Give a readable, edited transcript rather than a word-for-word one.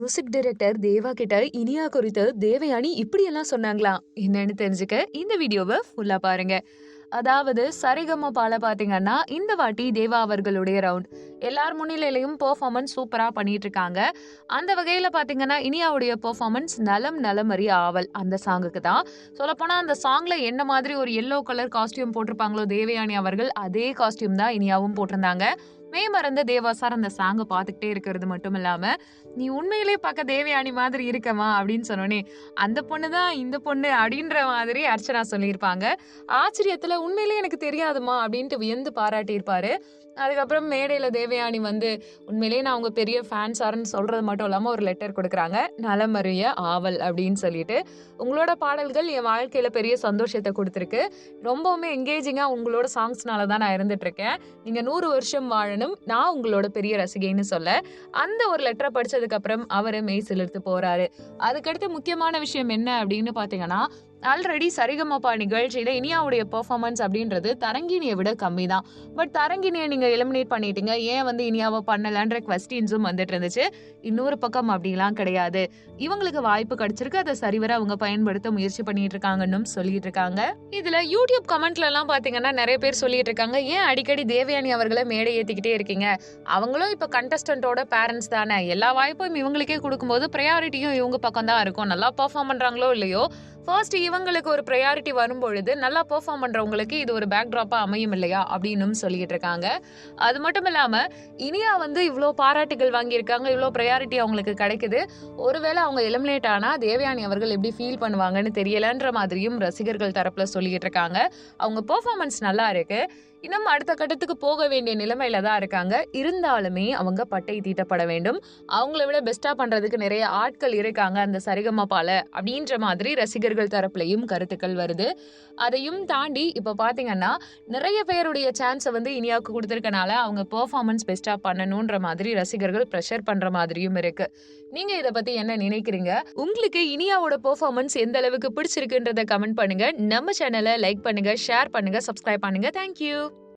Music director தேவா கிட்ட இனியா குறித்து தேவயானி இப்படியெல்லாம் சொன்னாங்களாம். என்னன்னு தெரிஞ்சுக்க இந்த வீடியோவை ஃபுல்லா பாருங்க. அதாவது சரிகமபால பாத்தீங்கன்னா இந்த வாட்டி தேவா அவர்களுடைய ரவுண்ட் எல்லார் முன்னிலையிலையும் பெர்ஃபார்மன்ஸ் சூப்பரா பண்ணிட்டு இருக்காங்க. அந்த வகையில பாத்தீங்கன்னா இனியாவுடைய பெர்ஃபார்மன்ஸ் நலம் நலமறிய ஆவல் அந்த சாங்குக்கு தான். சொல்லப்போனா அந்த சாங்ல என்ன மாதிரி ஒரு எல்லோ கலர் காஸ்டியூம் போட்டிருப்பாங்களோ தேவயானி அவர்கள், அதே காஸ்டியூம் தான் இனியாவும் போட்டிருந்தாங்க. மறந்த தேவா சார் அந்த சாங்க பாத்துக்கிட்டே இருக்கிறது மட்டும் இல்லாம, நீ உண்மையிலே பார்க்க தேவயானி மாதிரி இருக்கமா அப்படின்னு சொன்னோனே, அந்த பொண்ணு தான் இந்த பொண்ணு அப்படின்ற மாதிரி அர்ச்சனா சொல்லியிருப்பாங்க. ஆச்சரியத்துல உண்மையிலே எனக்கு தெரியாதுமா அப்படின்ட்டு வியந்து பாராட்டியிருப்பாரு. அதுக்கப்புறம் மேடையில தேவயானி வந்து உண்மையிலேயே நான் உங்க பெரிய ஃபேன் சார்ன்னு சொல்றது மட்டும் இல்லாம ஒரு லெட்டர் கொடுக்குறாங்க. நலமறிய ஆவல் அப்படின்னு சொல்லிட்டு, உங்களோட பாடல்கள் என் வாழ்க்கையில பெரிய சந்தோஷத்தை கொடுத்துருக்கு. ரொம்பவுமே எங்கேஜிங்கா உங்களோட சாங்ஸ்னால தான் நான் இருந்துட்டு இருக்கேன். நீங்க 100 வருஷம் வாழணும், நான் உங்களோட பெரிய ரசிகைன்னு சொல்ல அந்த ஒரு லெட்டரை படிச்சதுக்கு அப்புறம் அவரு மெய் சிலிர்த்து போறாரு. அதுக்கடுத்து முக்கியமான விஷயம் என்ன அப்படின்னு பாத்தீங்கன்னா, ஆல்ரெடி சரிகமபா நிகழ்ச்சியில இனியாவுடைய பெர்ஃபார்மன்ஸ் அப்படின்றது தரங்கிணியை விட கம்மி தான். பட் தரங்கிணியை நீங்க எலிமினேட் பண்ணிட்டீங்க, ஏன் வந்து இனியாவை பண்ணலன்ற குவெஸ்டின்ஸும் வந்துட்டு இருந்துச்சு. இன்னொரு பக்கம் அப்படிலாம் கிடையாது, இவங்களுக்கு வாய்ப்பு கிடைச்சிருக்கு, அதை சரிவர அவங்க பயன்படுத்த முயற்சி பண்ணிட்டு இருக்காங்கன்னு சொல்லிட்டு இருக்காங்க. இதுல யூடியூப் கமெண்ட்ல எல்லாம் பாத்தீங்கன்னா நிறைய பேர் சொல்லிட்டு இருக்காங்க, ஏன் அடிக்கடி தேவயானி அவர்களை மேடை ஏத்திக்கிட்டே இருக்கீங்க, அவங்களும் இப்ப கண்டஸ்டன்டோட பேரண்ட்ஸ் தானே, எல்லா வாய்ப்பும் இவங்களுக்கே கொடுக்கும்போது ப்ரையாரிட்டியும் இவங்க பக்கம் தான் இருக்கும். நல்லா பெர்ஃபார்ம் பண்றாங்களோ இல்லையோ, ஃபர்ஸ்ட் இவங்களுக்கு ஒரு ப்ரையாரிட்டி வரும்பொழுது நல்லா பெர்ஃபார்ம் பண்றவங்களுக்கு இது ஒரு பேக் ட்ராப்பா அமையும் இல்லையா அப்படின்னு சொல்லிட்டு இருக்காங்க. அது மட்டும் இல்லாம இனியா வந்து இவ்வளோ பாராட்டுகள் வாங்கியிருக்காங்க, இவ்வளோ ப்ரையாரிட்டி அவங்களுக்கு கிடைக்குது. ஒருவேளை அவங்க எலிமினேட் ஆனா தேவயானி அவர்கள் எப்படி ஃபீல் பண்ணுவாங்கன்னு தெரியலன்ற மாதிரியும் ரசிகர்கள் தரப்புல சொல்லிட்டு இருக்காங்க. அவங்க பெர்ஃபார்மன்ஸ் நல்லா இருக்கு, இன்னும் அடுத்த கட்டத்துக்கு போக வேண்டிய நிலைமையில தான் இருக்காங்க. இருந்தாலுமே அவங்க பட்டை தீட்டப்பட வேண்டும், அவங்கள விட பெஸ்டா பண்றதுக்கு நிறைய ஆட்கள் இருக்காங்க அந்த சரிகமபால அப்படின்ற மாதிரி ரசிகர்கள் தரப்புலையும் கருத்துக்கள் வருது. அதையும் தாண்டி இப்ப பாத்தீங்கன்னா நிறைய பேருடைய சான்ஸை வந்து இனியாவுக்கு கொடுத்திருக்கனால அவங்க பெர்ஃபார்மன்ஸ் பெஸ்டா பண்ணணும்ன்ற மாதிரி ரசிகர்கள் ப்ரெஷர் பண்ற மாதிரியும் இருக்கு. நீங்க இத பத்தி என்ன நினைக்கிறீங்க? உங்களுக்கு இனியாவோட பெர்ஃபார்மன்ஸ் எந்த அளவுக்கு பிடிச்சிருக்குன்றத கமெண்ட் பண்ணுங்க. நம்ம சேனலை லைக் பண்ணுங்க, ஷேர் பண்ணுங்க, சப்ஸ்கிரைப் பண்ணுங்க. தேங்க்யூ.